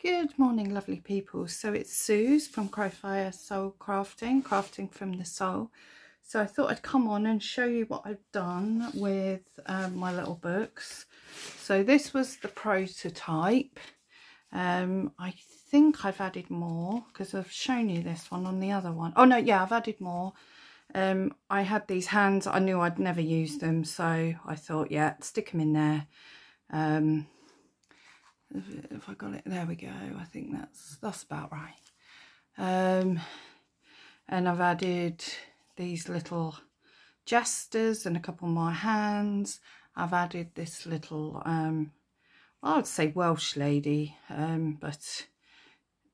Good morning, lovely people. So it's Suze from Crowfire Soul Crafting from the soul. So I thought I'd come on and show you what I've done with my little books. So this was the prototype. I think I've added more because I've shown you this one on the other one. Oh no, yeah, I've added more. I had these hands. I knew I'd never use them, so I thought, yeah, stick them in there. If I got it, there we go. I think that's about right. And I've added these little jesters and a couple more hands. I've added this little I would say Welsh lady, but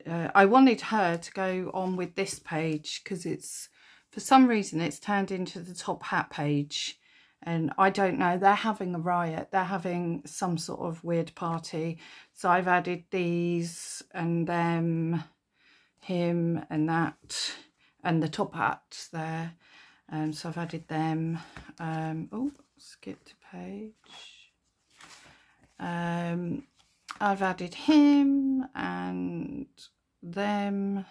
I wanted her to go on with this page because it's, for some reason, it's turned into the top hat page. And I don't know, they're having a riot. They're having some sort of weird party. So I've added these and them, him and that, and the top hat there. So I've added them. Oh, skip to page. I've added him and them.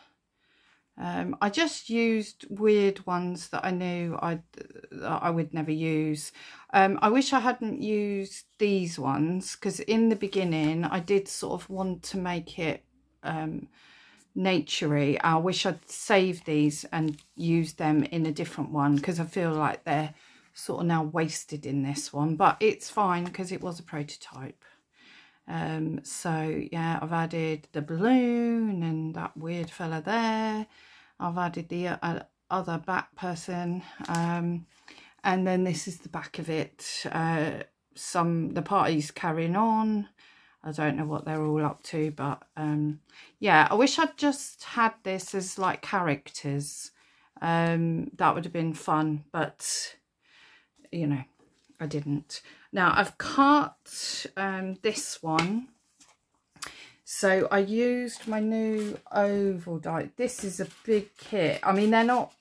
I just used weird ones that I knew I would never use. I wish I hadn't used these ones because in the beginning I did sort of want to make it naturey. I wish I'd saved these and used them in a different one because I feel like they're sort of now wasted in this one, but it's fine because it was a prototype. So yeah, I've added the balloon and that weird fella there. I've added the other back person, and then this is the back of it. The party's carrying on. I don't know what they're all up to, but yeah, I wish I'd just had this as like characters. That would have been fun, but you know, I didn't. Now I've cut this one. So I used my new oval die. This is a big kit. I mean, they're not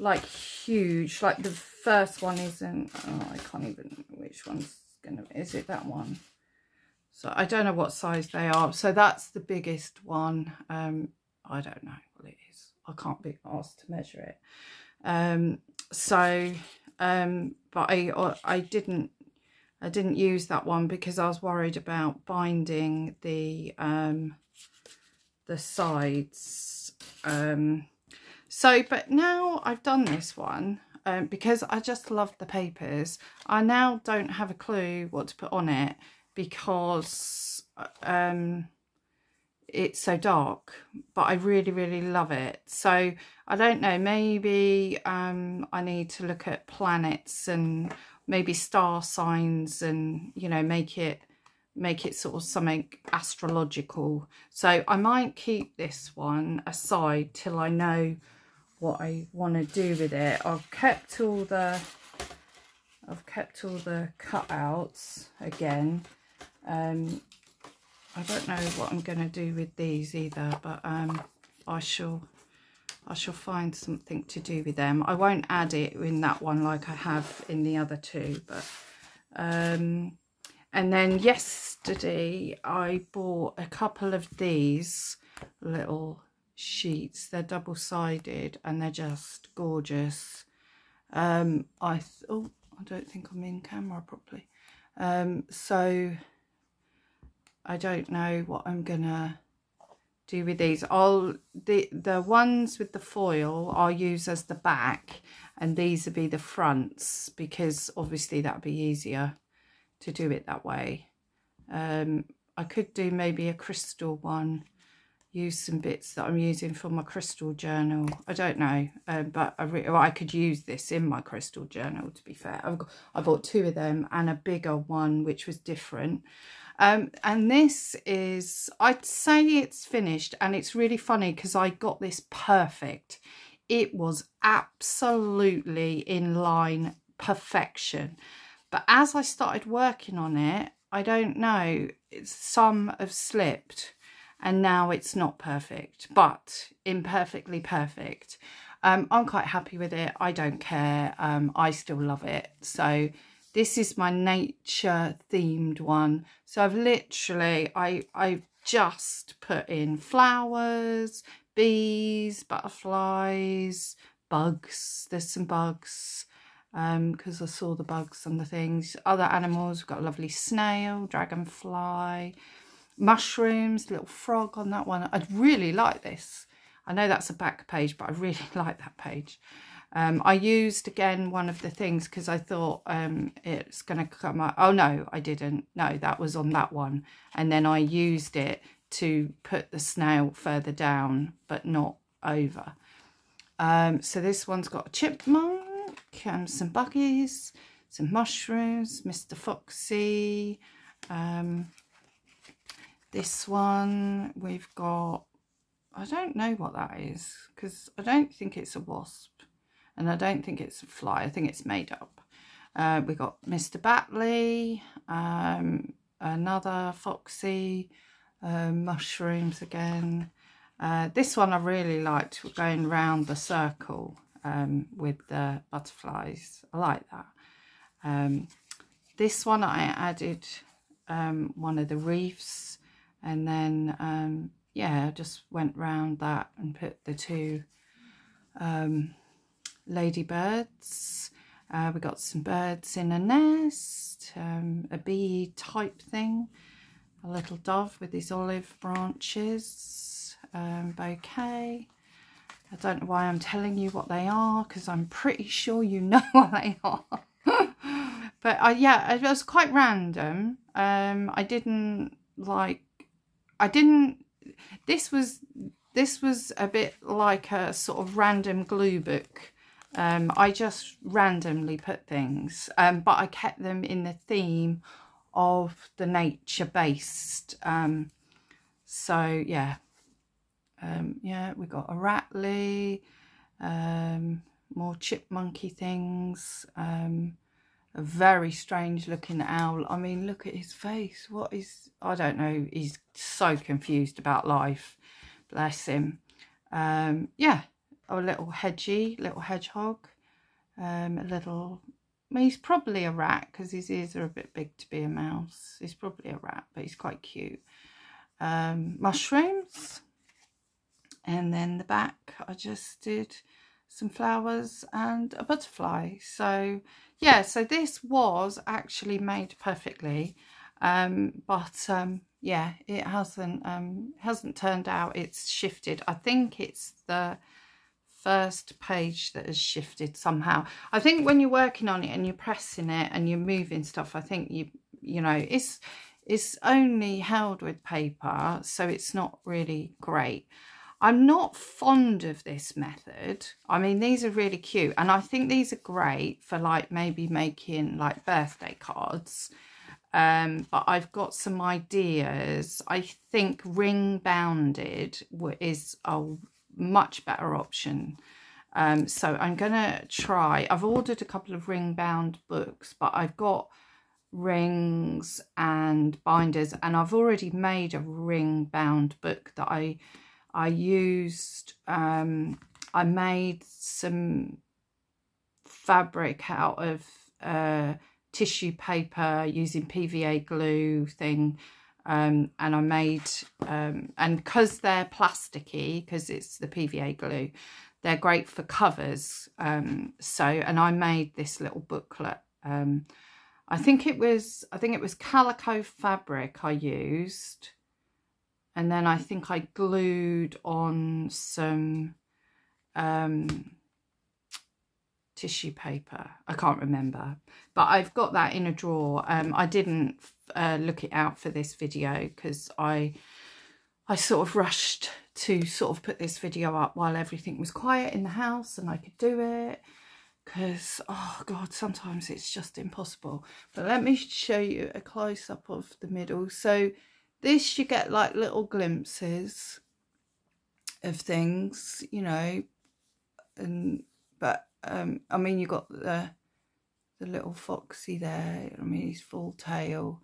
like huge. Like the first one isn't. Oh, I can't even. Which one's gonna? Is it that one? So I don't know what size they are. So that's the biggest one. I don't know what it is. I can't be asked to measure it. But I didn't use that one because I was worried about binding the sides. But now I've done this one because I just love the papers. I now don't have a clue what to put on it because it's so dark, but I really, really love it. So I don't know, maybe I need to look at planets and maybe star signs and, you know, make it sort of something astrological. So I might keep this one aside till I know what I want to do with it. I've kept all the cutouts again. I don't know what I'm going to do with these either, but I shall find something to do with them. I won't add it in that one like I have in the other two, but and then yesterday I bought a couple of these little sheets. They're double-sided and they're just gorgeous. I don't think I'm in camera properly. So I don't know what I'm gonna do with these. The ones with the foil I'll use as the back, and these will be the fronts because obviously that'd be easier to do it that way. I could do maybe a crystal one, use some bits that I'm using for my crystal journal. I don't know, but I could use this in my crystal journal, to be fair. I bought two of them and a bigger one which was different. And this is, I'd say it's finished, and it's really funny because I got this perfect. It was absolutely in line, perfection. But as I started working on it, I don't know, some have slipped and now it's not perfect, but imperfectly perfect. I'm quite happy with it. I don't care. I still love it. So this is my nature themed one. So I've literally, I just put in flowers, bees, butterflies, bugs. There's some bugs because I saw the bugs on the things. Other animals, we've got a lovely snail, dragonfly, mushrooms, little frog on that one. I really like this. I know that's a back page, but I really like that page. I used again one of the things because I thought it's going to come up. Oh no, I didn't. No, that was on that one. And then I used it to put the snail further down, but not over. So this one's got a chipmunk, some buggies, some mushrooms, Mr. Foxy. This one we've got, I don't know what that is because I don't think it's a wasp. And I don't think it's a fly. I think it's made up. We got Mr. Batley, another Foxy, mushrooms again. This one I really liked. We're going round the circle with the butterflies. I like that. This one I added one of the reefs, and then yeah, I just went round that and put the two ladybirds. We got some birds in a nest, a bee type thing, a little dove with these olive branches, bouquet. I don't know why I'm telling you what they are because I'm pretty sure you know what they are. But yeah, it was quite random. This was a bit like a sort of random glue book. I just randomly put things, but I kept them in the theme of the nature-based. So yeah, yeah, we got a rattly, more chipmunky things, a very strange looking owl. I mean, look at his face. What is, I don't know, he's so confused about life, bless him. Yeah, a little hedgehog, a little, well, he's probably a rat because his ears are a bit big to be a mouse. He's probably a rat, but he's quite cute. Mushrooms, and then the back I just did some flowers and a butterfly. So yeah, so this was actually made perfectly, but yeah, it hasn't turned out. It's shifted. I think it's the first page that has shifted somehow. I think when you're working on it and you're pressing it and you're moving stuff, I think you know, it's only held with paper, so it's not really great. I'm not fond of this method. I mean, these are really cute, and I think these are great for like maybe making like birthday cards. But I've got some ideas. I think ring bounded is a much better option. So I'm gonna try. I've ordered a couple of ring bound books, but I've got rings and binders, and I've already made a ring bound book that I used. I made some fabric out of tissue paper using PVA glue thing, and I made and because they're plasticky, because it's the PVA glue, they're great for covers. So, and I made this little booklet. I think it was calico fabric I used, and then I think I glued on some tissue paper. I can't remember, but I've got that in a drawer. I didn't look it out for this video because I sort of rushed to sort of put this video up while everything was quiet in the house and I could do it, because oh god, sometimes it's just impossible. But let me show you a close-up of the middle. So this, you get like little glimpses of things, you know, and but I mean, you got the little foxy there. I mean, his full tail,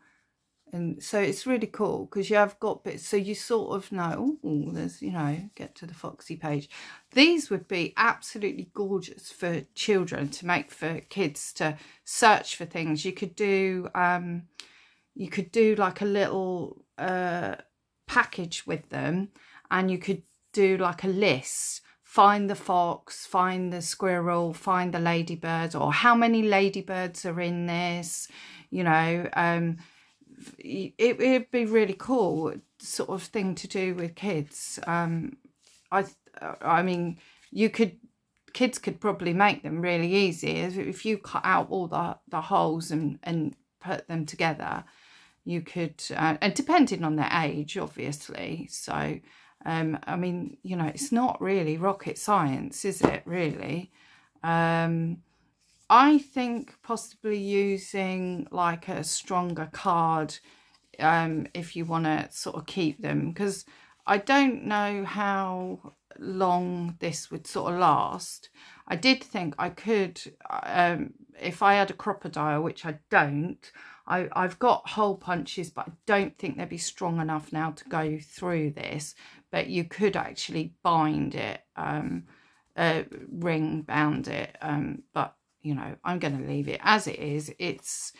and so it's really cool because you have got bits, so you sort of know, oh, there's, you know, get to the foxy page. These would be absolutely gorgeous for children to make, for kids to search for things. You could do like a little package with them, and you could do like a list. Find the fox, find the squirrel, find the ladybird, or how many ladybirds are in this, you know. It'd be really cool sort of thing to do with kids. I mean, kids could probably make them really easy if you cut out all the holes and put them together. You could, and depending on their age, obviously. So, I mean, you know, it's not really rocket science, is it, really? I think possibly using like a stronger card if you want to sort of keep them, because I don't know how long this would sort of last. I did think I could, if I had a crocodile, which I don't, I've got hole punches, but I don't think they'd be strong enough now to go through this. But you could actually bind it, ring bound it, but you know, I'm going to leave it as it is. It's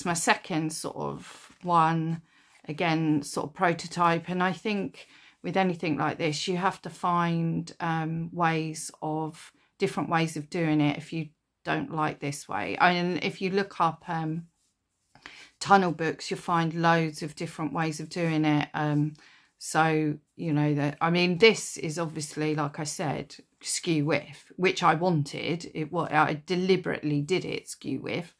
my second sort of one, again, sort of prototype. And I think with anything like this, you have to find different ways of doing it if you don't like this way. And if you look up tunnel books, you'll find loads of different ways of doing it. So, you know, that, I mean, this is obviously, like I said, skew width, which I wanted. I deliberately did it skew width.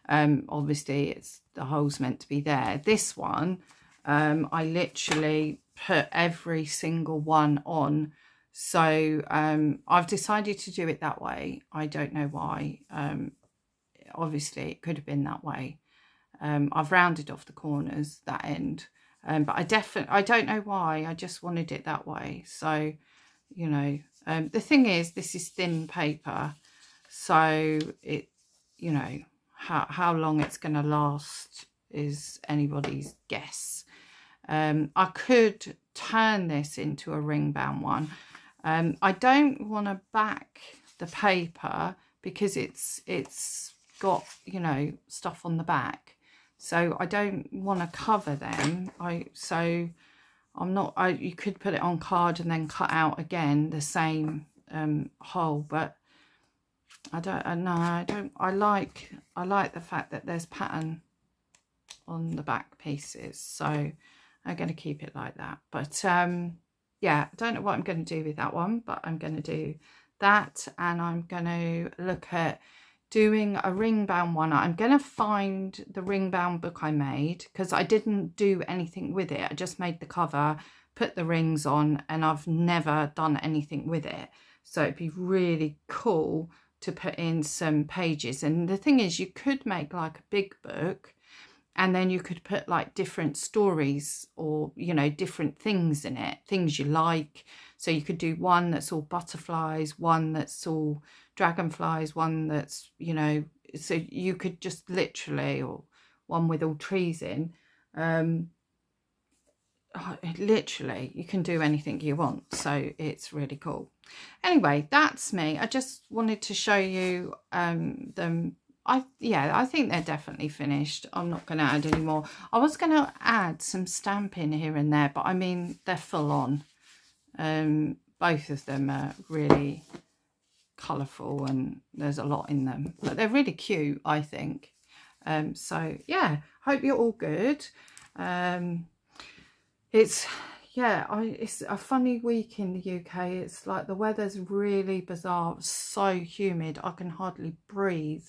Obviously, the hole's meant to be there. This one, I literally put every single one on. So I've decided to do it that way. I don't know why. Obviously, it could have been that way. I've rounded off the corners, that end. But I don't know why. I just wanted it that way. So, you know, the thing is, this is thin paper. So it, you know, how long it's going to last is anybody's guess. I could turn this into a ring bound one. I don't want to back the paper because it's got, you know, stuff on the back. So I don't want to cover them. You could put it on card and then cut out again the same hole, but I like the fact that there's pattern on the back pieces. So I'm going to keep it like that. But yeah, I don't know what I'm going to do with that one, but I'm going to do that, and I'm going to look at doing a ring bound one. I'm going to find the ring bound book I made, because I didn't do anything with it. I just made the cover, put the rings on, and I've never done anything with it. So it'd be really cool to put in some pages. And the thing is, you could make like a big book, and then you could put like different stories or, you know, different things in it, things you like. So you could do one that's all butterflies, one that's all dragonflies, one that's, you know, so you could just literally, or one with all trees in. Literally, you can do anything you want. So it's really cool. Anyway, that's me. I just wanted to show you them. I think they're definitely finished. I'm not going to add any more. I was going to add some stamping here and there, but I mean, they're full on. Both of them are really colourful and there's a lot in them, but they're really cute, I think. So yeah, hope you're all good. It's a funny week in the UK. It's like the weather's really bizarre, so humid I can hardly breathe.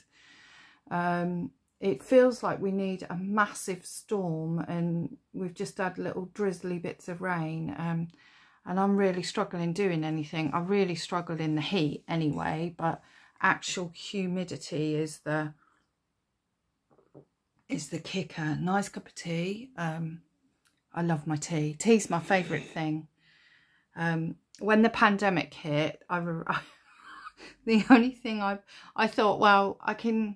It feels like we need a massive storm, and we've just had little drizzly bits of rain, and I'm really struggling doing anything. I really struggle in the heat anyway, but actual humidity is the kicker. Nice cup of tea. I love my tea. Tea's my favourite thing. When the pandemic hit, the only thing I thought, well, I can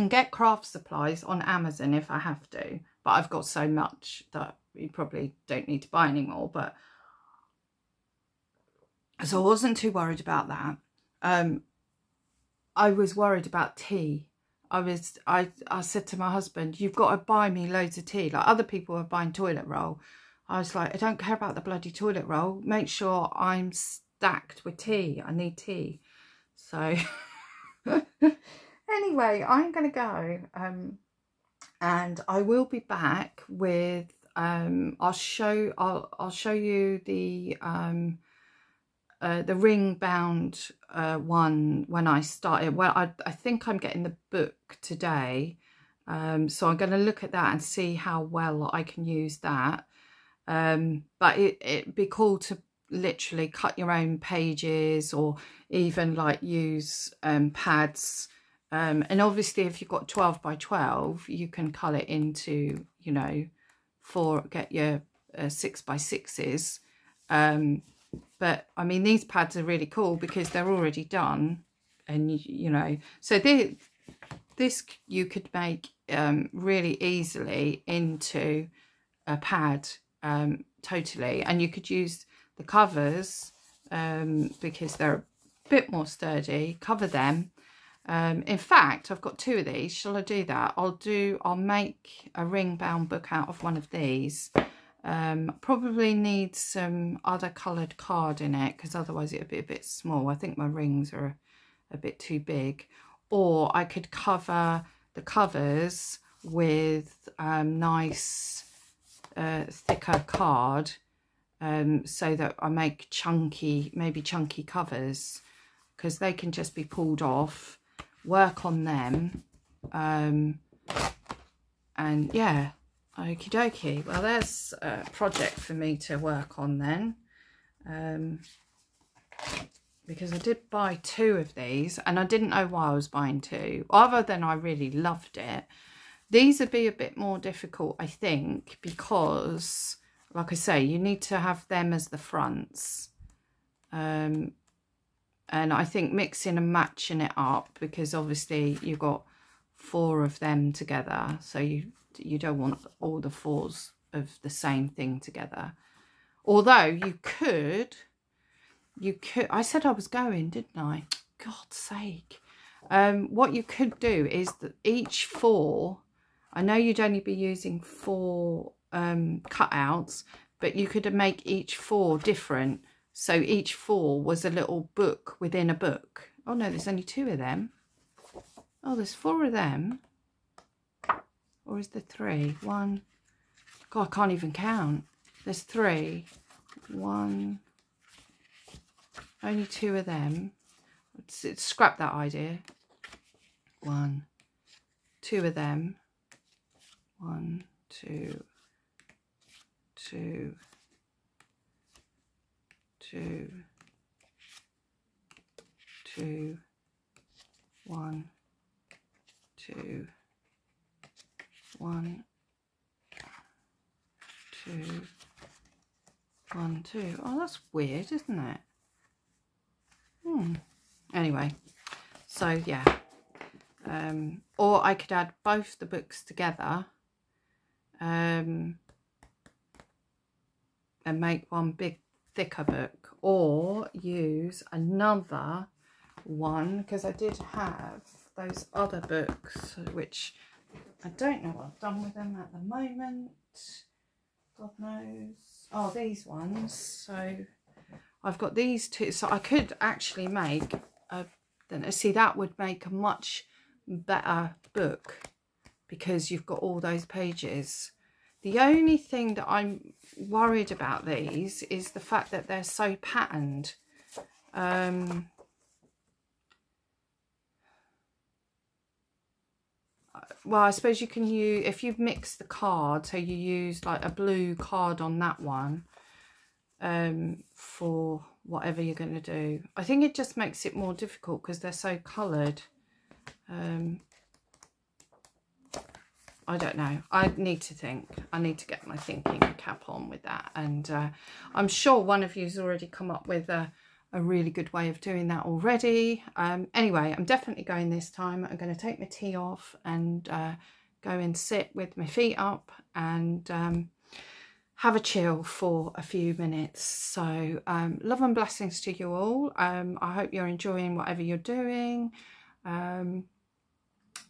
get craft supplies on Amazon if I have to, but I've got so much that you probably don't need to buy anymore. But so I wasn't too worried about that. I was worried about tea. I said to my husband, you've got to buy me loads of tea. Like other people are buying toilet roll. I was like, I don't care about the bloody toilet roll. Make sure I'm stacked with tea. I need tea. So anyway, I'm going to go. And I will be back with, I'll show you the ring bound one when I started. Well, I think I'm getting the book today. So I'm going to look at that and see how well I can use that. But it'd be cool to literally cut your own pages, or even like use pads. And obviously if you've got 12 by 12, you can cut it into, you know, get your 6 by 6s. But I mean, these pads are really cool because they're already done, and you know, so this you could make really easily into a pad, totally. And you could use the covers because they're a bit more sturdy, cover them. In fact, I've got 2 of these. Shall I do that? I'll make a ring bound book out of one of these. Probably need some other coloured card in it, because otherwise it'll be a bit small. I think my rings are a bit too big. Or I could cover the covers with nice thicker card, so that I make maybe chunky covers, because they can just be pulled off, work on them, and yeah. Okie dokie. Well, there's a project for me to work on then, because I did buy 2 of these and I didn't know why I was buying 2, other than I really loved it. These would be a bit more difficult, I think, because like I say, you need to have them as the fronts, and I think mixing and matching it up, because obviously you've got 4 of them together, so you don't want all the 4s of the same thing together. Although you could, I said I was going, didn't I? God's sake. What you could do is that each 4, I know you'd only be using 4 cutouts, but you could make each 4 different. So each 4 was a little book within a book. Oh no, there's only 2 of them. Oh, there's 4 of them. Or is there 3? 1. God, I can't even count. There's 3. 1. Only 2 of them. Scrap that idea. 1. 2 of them. 1, 2. 2. 2. 2. 1. 2. 1, 2, 1, 2. Oh, that's weird, isn't it? Anyway, so yeah. Or I could add both the books together, and make one big thicker book, or use another one, because I did have those other books, which I don't know what I've done with them at the moment. God knows. Oh, these ones. So I've got these 2. So I could actually make see, that would make a much better book, because you've got all those pages. The only thing that I'm worried about these is the fact that they're so patterned. Well, I suppose you can use, if you mix the card, so you use like a blue card on that one, for whatever you're going to do. I think it just makes it more difficult because they're so coloured. I don't know. I need to think. I need to get my thinking cap on with that. And I'm sure one of you's already come up with a really good way of doing that already. Anyway, I'm definitely going this time. I'm going to take my tea off and go and sit with my feet up and have a chill for a few minutes. So love and blessings to you all. I hope you're enjoying whatever you're doing.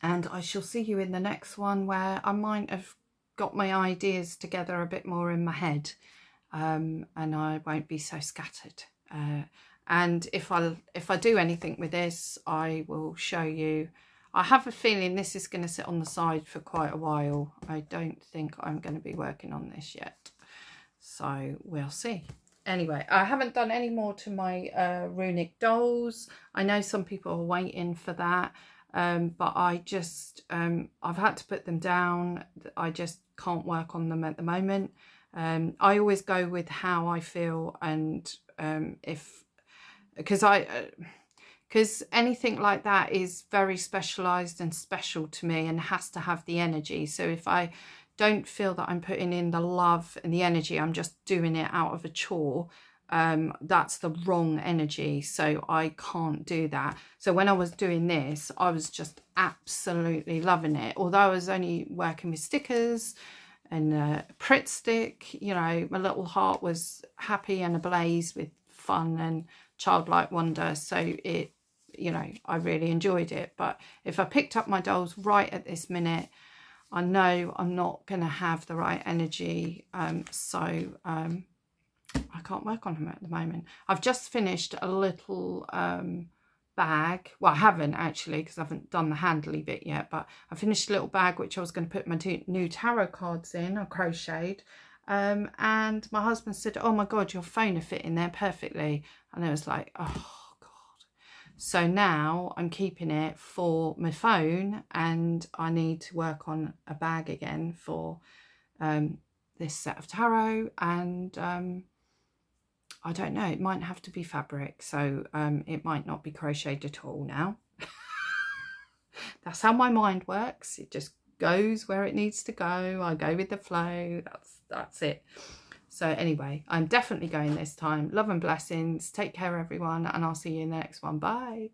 And I shall see you in the next one, where I might have got my ideas together a bit more in my head, and I won't be so scattered. And if I do anything with this, I will show you. I have a feeling this is going to sit on the side for quite a while. I don't think I'm going to be working on this yet, so we'll see. Anyway, I haven't done any more to my runic dolls. I know some people are waiting for that, but I just I've had to put them down. I just can't work on them at the moment. I always go with how I feel, and because anything like that is very specialised and special to me and has to have the energy. So if I don't feel that I'm putting in the love and the energy, I'm just doing it out of a chore, that's the wrong energy. So I can't do that. So when I was doing this, I was just absolutely loving it. Although I was only working with stickers and Pritt stick, you know, my little heart was happy and ablaze with fun and childlike wonder. So it, you know, I really enjoyed it. But if I picked up my dolls right at this minute, I know I'm not going to have the right energy. So I can't work on them at the moment. I've just finished a little bag. Well, I haven't actually, because I haven't done the handly bit yet, but I finished a little bag which I was going to put my new tarot cards in. I crocheted. And my husband said, oh my God, your phone will fit in there perfectly. And I was like, oh God. So now I'm keeping it for my phone, and I need to work on a bag again for this set of tarot. And I don't know, it might have to be fabric. So it might not be crocheted at all now. That's how my mind works. It just goes where it needs to go. I go with the flow. That's it. So anyway, I'm definitely going this time. Love and blessings. Take care, everyone, and I'll see you in the next one. Bye.